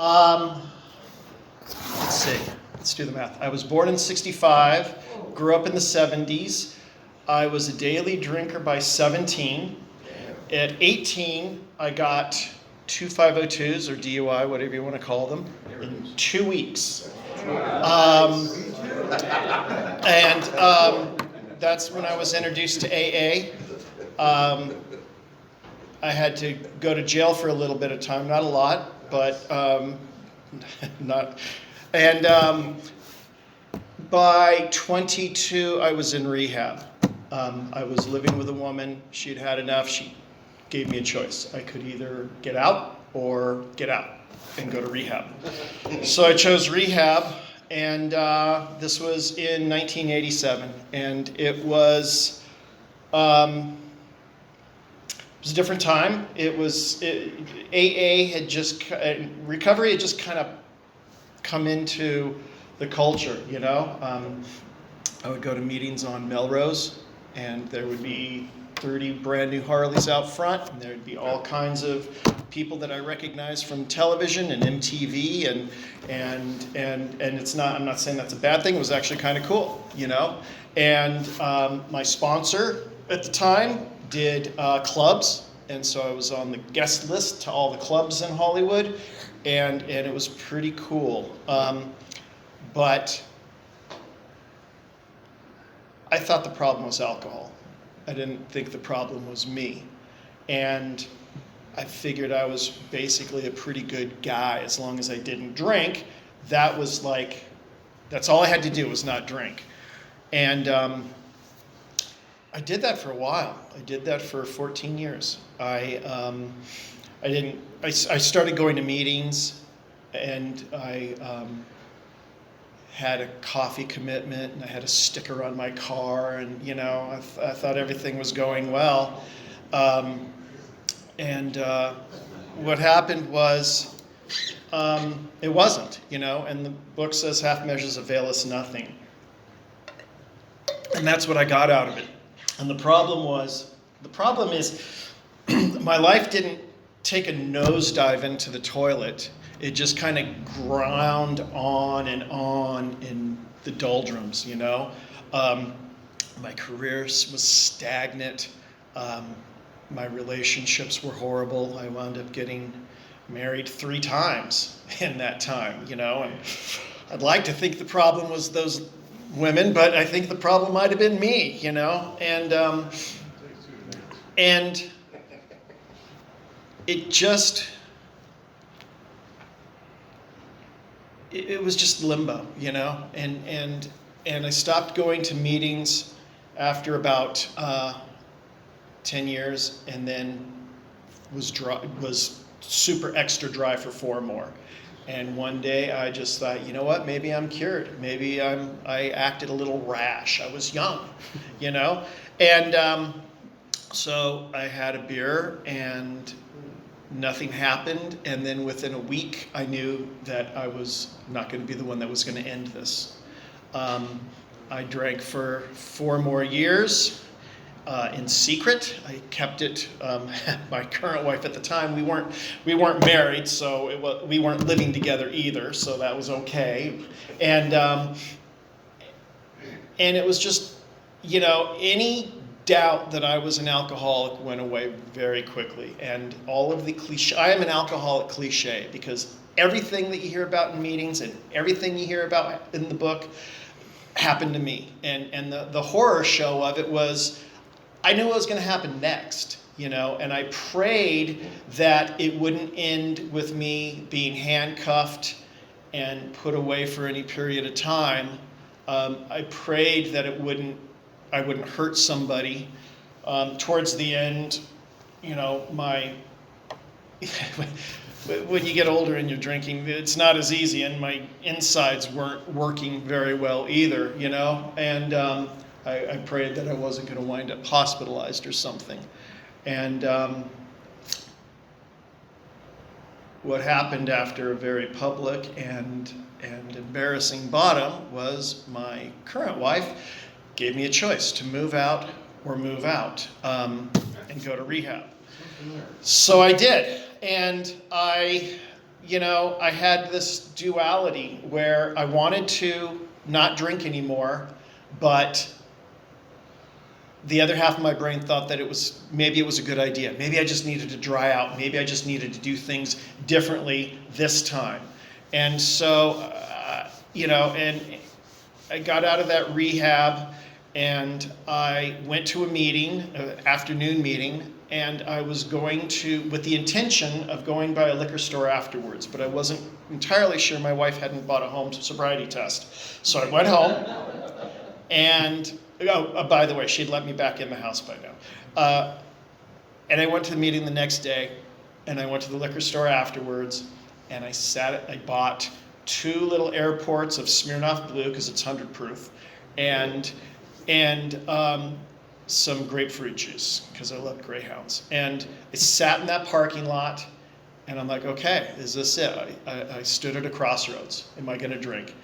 Um, let's see. Let's do the math. I was born in 65, grew up in the 70s. I was a daily drinker by 17. At 18, I got 2 502s or DUI, whatever you want to call them, in 2 weeks. That's when I was introduced to AA. I had to go to jail for a little bit of time, not a lot, but not. And by 22, I was in rehab. I was living with a woman. She'd had enough. She gave me a choice. I could either get out or get out and go to rehab. So I chose rehab, and this was in 1987, and it was a different time. AA had recovery had just kind of come into the culture, you know. I would go to meetings on Melrose, and there would be 30 brand new Harleys out front, and there'd be all kinds of people that I recognized from television and MTV, and it's not. I'm not saying that's a bad thing. It was actually kind of cool, you know. And my sponsor at the time did clubs, and so I was on the guest list to all the clubs in Hollywood, and it was pretty cool. But I thought the problem was alcohol. I didn't think the problem was me. And I figured I was basically a pretty good guy as long as I didn't drink. That was like, that's all I had to do was not drink. And I did that for a while. I did that for 14 years. I started going to meetings, and I had a coffee commitment, and I had a sticker on my car, and you know, I thought everything was going well. What happened was, it wasn't, you know, and the book says half measures avail us nothing. And that's what I got out of it. And the problem is, my life didn't take a nosedive into the toilet. It just kind of ground on in the doldrums, you know. My career was stagnant. My relationships were horrible. I wound up getting married 3 times in that time, you know. And I'd like to think the problem was those women, but I think the problem might have been me, you know. And it just... It was just limbo, you know, and I stopped going to meetings after about 10 years, and then was super extra dry for 4 more. And one day I just thought, you know what, maybe I'm cured. Maybe I acted a little rash. I was young, you know, and so I had a beer, and nothing happened, and then within a week, I knew that I was not going to be the one that was going to end this. I drank for 4 more years in secret. I kept it. My current wife at the time, we weren't married, so we weren't living together either, so that was okay. And it was just, you know, any doubt that I was an alcoholic went away very quickly, and all of the cliche. I am an alcoholic cliche, because everything that you hear about in meetings and everything you hear about in the book happened to me. And the horror show of it was, I knew what was going to happen next, you know, and I prayed that it wouldn't end with me being handcuffed and put away for any period of time. I prayed that I wouldn't hurt somebody. Towards the end, you know, when you get older and you're drinking, it's not as easy, and my insides weren't working very well either, you know, and I prayed that I wasn't going to wind up hospitalized or something. And what happened after a very public and embarrassing bottom was my current wife gave me a choice to move out or move out and go to rehab. So I did, and I I had this duality where I wanted to not drink anymore, but the other half of my brain thought that maybe it was a good idea. Maybe I just needed to dry out. Maybe I just needed to do things differently this time. And so, and I got out of that rehab and I went to a meeting, an afternoon meeting, and I was going with the intention of going by a liquor store afterwards, but I wasn't entirely sure. My wife hadn't bought a home sobriety test. So I went home, and, by the way, she'd let me back in the house by now. And I went to the meeting the next day, and I went to the liquor store afterwards, and I bought 2 little airports of Smirnoff Blue, because it's 100 proof, and some grapefruit juice, because I love Greyhounds. And I sat in that parking lot, and I'm like, okay, is this it? I stood at a crossroads. Am I going to drink?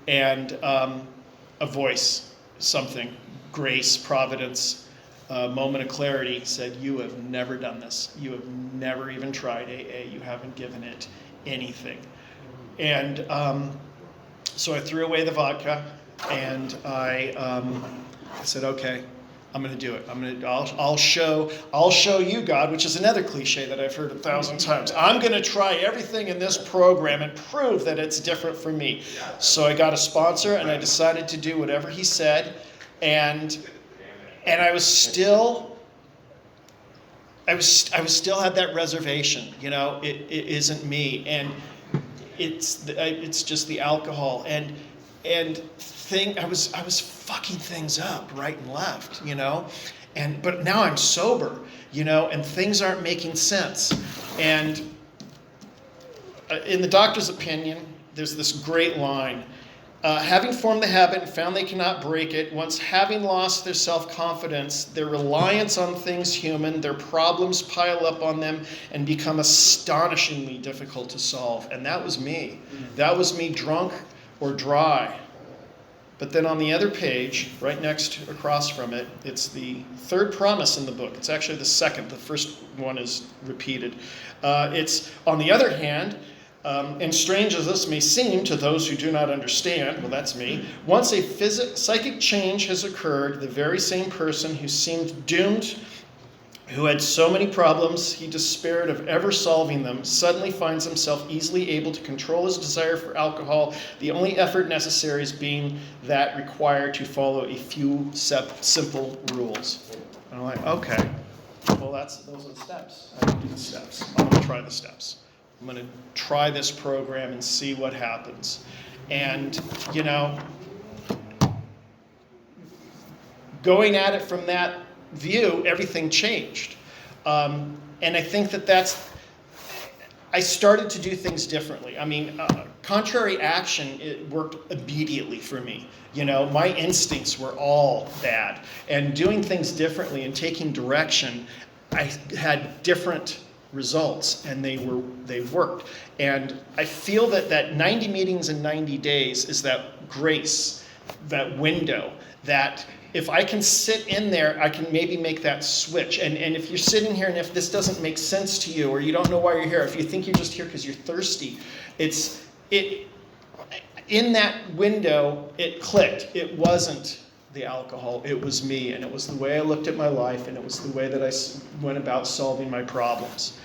And a voice, something, grace, providence, moment of clarity said, you have never done this. You have never even tried AA. You haven't given it anything. And so I threw away the vodka, and I said, okay, I'm going to do it. I'll show you, God, which is another cliche that I've heard 1,000 times. I'm going to try everything in this program and prove that it's different for me. So I got a sponsor, and I decided to do whatever he said, and I was still had that reservation. It isn't me, and it's just the alcohol, and I was fucking things up right and left, but now I'm sober, and things aren't making sense. And in the doctor's opinion, there's this great line: having formed the habit and found they cannot break it, once having lost their self-confidence, their reliance on things human, their problems pile up on them and become astonishingly difficult to solve. And that was me. That was me, drunk or dry. But then on the other page, right across from it, it's the 3rd promise in the book. It's actually the 2nd. The first one is repeated. It's, on the other hand, and strange as this may seem to those who do not understand, well, that's me, once a psychic change has occurred, the very same person who seemed doomed, who had so many problems he despaired of ever solving them, suddenly finds himself easily able to control his desire for alcohol, the only effort necessary is being that required to follow a few simple rules. And I'm like, okay, well, those are the steps. I can do the steps. I'm going to try the steps. I'm going to try this program and see what happens. And, going at it from that view, everything changed. And I think I started to do things differently. Contrary action, it worked immediately for me. My instincts were all bad. And doing things differently and taking direction, I had different results, and they worked. And I feel that 90 meetings in 90 days is that grace, that window, that if I can sit in there, I can maybe make that switch. And if you're sitting here and if this doesn't make sense to you, or you don't know why you're here, if you think you're just here because you're thirsty, in that window, it clicked. It wasn't the alcohol, it was me, and it was the way I looked at my life, and it was the way that I went about solving my problems.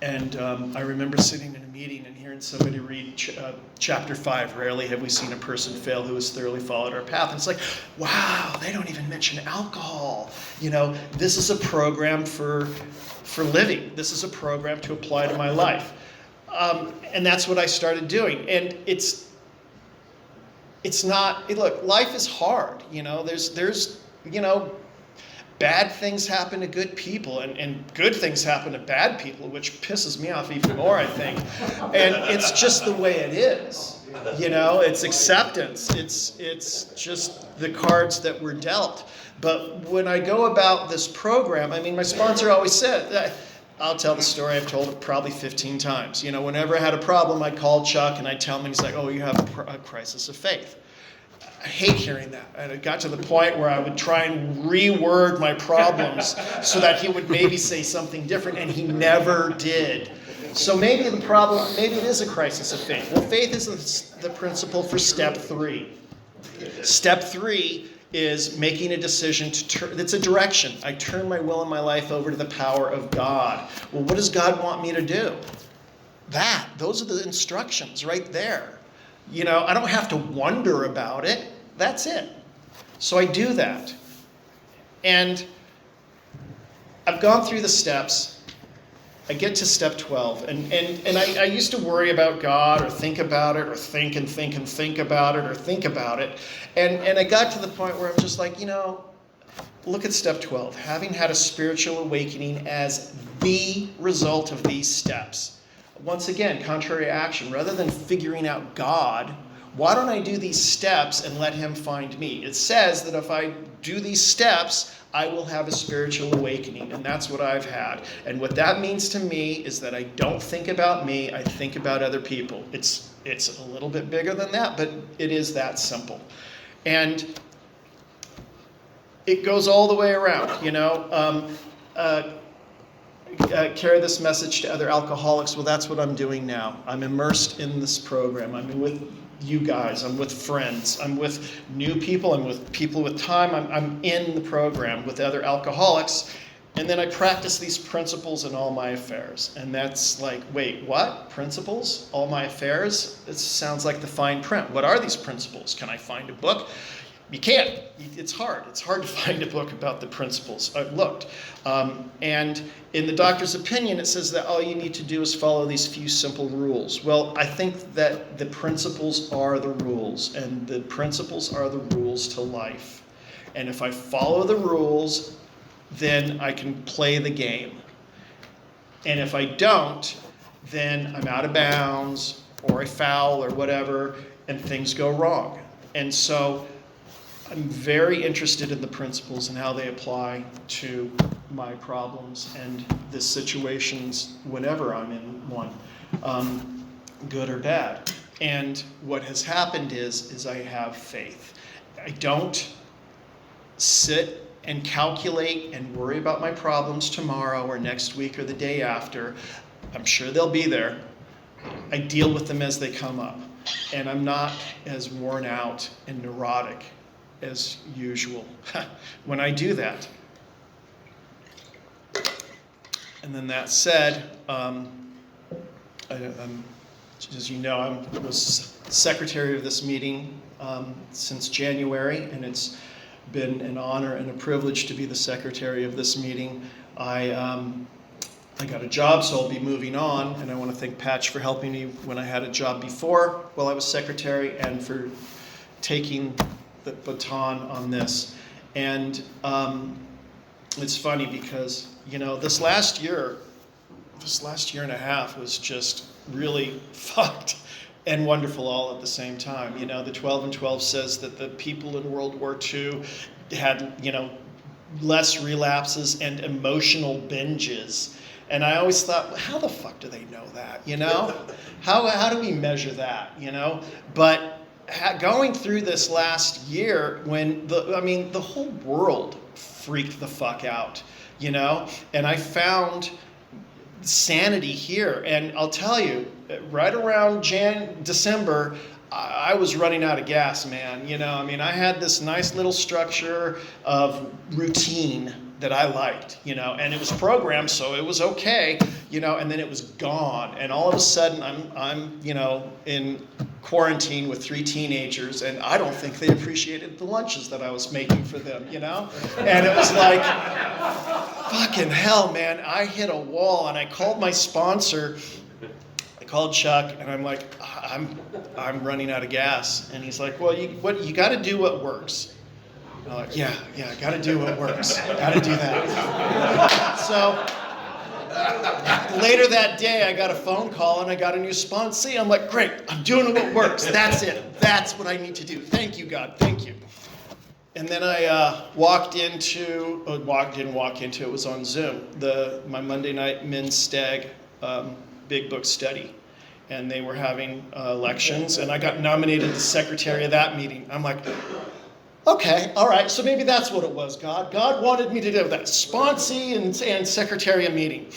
And I remember sitting in a meeting and hearing somebody read chapter 5, rarely have we seen a person fail who has thoroughly followed our path. And it's like, wow, they don't even mention alcohol. This is a program for living. This is a program to apply to my life. And that's what I started doing. And it's not, look, life is hard. There's bad things happen to good people, and good things happen to bad people, which pisses me off even more, I think. And it's just the way it is. It's acceptance. It's just the cards that were dealt. But when I go about this program, my sponsor always said, I'll tell the story, I've told it probably 15 times. Whenever I had a problem, I'd call Chuck and I'd tell him, and he's like, oh, you have a crisis of faith. I hate hearing that. And it got to the point where I would try and reword my problems so that he would maybe say something different, and he never did. So maybe the problem, maybe it is a crisis of faith. Well, faith is the principle for step 3. Step 3 is making a decision to turn. It's a direction. I turn my will and my life over to the power of God. Well, what does God want me to do? Those are the instructions right there. I don't have to wonder about it. That's it. So I do that. And I've gone through the steps. I get to step 12, and I used to worry about God or think about it or think and think and think about it or think about it. And I got to the point where I'm just like, look at step 12. Having had a spiritual awakening as the result of these steps. Once again, contrary action. Rather than figuring out God, why don't I do these steps and let him find me? It says that if I do these steps, I will have a spiritual awakening, and that's what I've had. And what that means to me is that I don't think about me, I think about other people. It's a little bit bigger than that, but it is that simple. And it goes all the way around, carry this message to other alcoholics. Well, that's what I'm doing now. I'm immersed in this program. I'm with you guys. I'm with friends. I'm with new people. I'm with people with time. I'm in the program with other alcoholics. And then I practice these principles in all my affairs. And that's like, wait, what? Principles? All my affairs? It sounds like the fine print. What are these principles? Can I find a book? You can't. It's hard. It's hard to find a book about the principles. I've looked. And in the doctor's opinion, it says that all you need to do is follow these few simple rules. Well, I think that the principles are the rules, and the principles are the rules to life. And if I follow the rules, then I can play the game. And if I don't, then I'm out of bounds, or I foul, or whatever, and things go wrong. And so I'm very interested in the principles and how they apply to my problems and the situations whenever I'm in one, good or bad. And what has happened is I have faith. I don't sit and calculate and worry about my problems tomorrow or next week or the day after. I'm sure they'll be there. I deal with them as they come up. And I'm not as worn out and neurotic as usual when I do that. And then that said, as you know, I was secretary of this meeting since January, and it's been an honor and a privilege to be the secretary of this meeting. I got a job, so I'll be moving on, and I want to thank Patch for helping me when I had a job before while I was secretary, and for taking the baton on this. And it's funny because, this last year and a half was just really fucked and wonderful all at the same time. The 12 and 12 says that the people in World War II had, less relapses and emotional binges. And I always thought, well, how the fuck do they know that, How do we measure that, But going through this last year when the whole world freaked the fuck out, and I found sanity here. And I'll tell you, right around December, I was running out of gas, man. I had this nice little structure of routine that I liked, and it was programmed, so it was okay, and then it was gone. And all of a sudden, I'm in quarantine with 3 teenagers, and I don't think they appreciated the lunches that I was making for them, And it was like, fucking hell, man, I hit a wall, and I called my sponsor. I called Chuck, and I'm like, I'm running out of gas. And he's like, well, you got to do what works. And I'm like, yeah, I got to do what works. Got to do that. So later that day, I got a phone call, and I got a new sponsee. I'm like, great, I'm doing what works. That's it. That's what I need to do. Thank you, God. Thank you. And then I didn't walk into, it was on Zoom, my Monday night men's Stag big book study. And they were having elections, and I got nominated as secretary of that meeting. I'm like, okay, all right, so maybe that's what it was, God. God wanted me to do that, sponsee and secretary of meeting.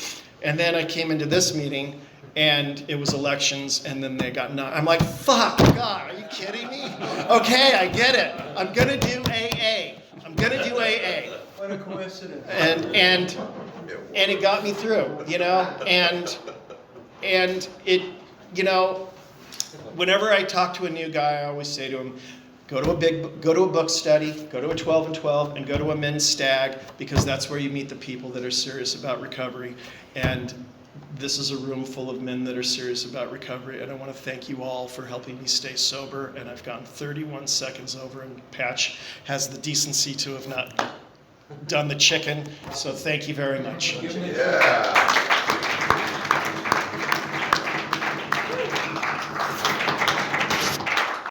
And then I came into this meeting, and it was elections, and then they got knocked. I'm like, fuck, God, are you kidding me? Okay, I get it. I'm gonna do AA. I'm gonna do AA. What a coincidence. And it got me through, you know, and it, you know, whenever I talk to a new guy, I always say to him, go to a book study, go to a 12 and 12, and go to a men's stag, because that's where you meet the people that are serious about recovery. And this is a room full of men that are serious about recovery, and I want to thank you all for helping me stay sober. And I've gone 31 seconds over, and Patch has the decency to have not done the chicken, so thank you very much. Yeah.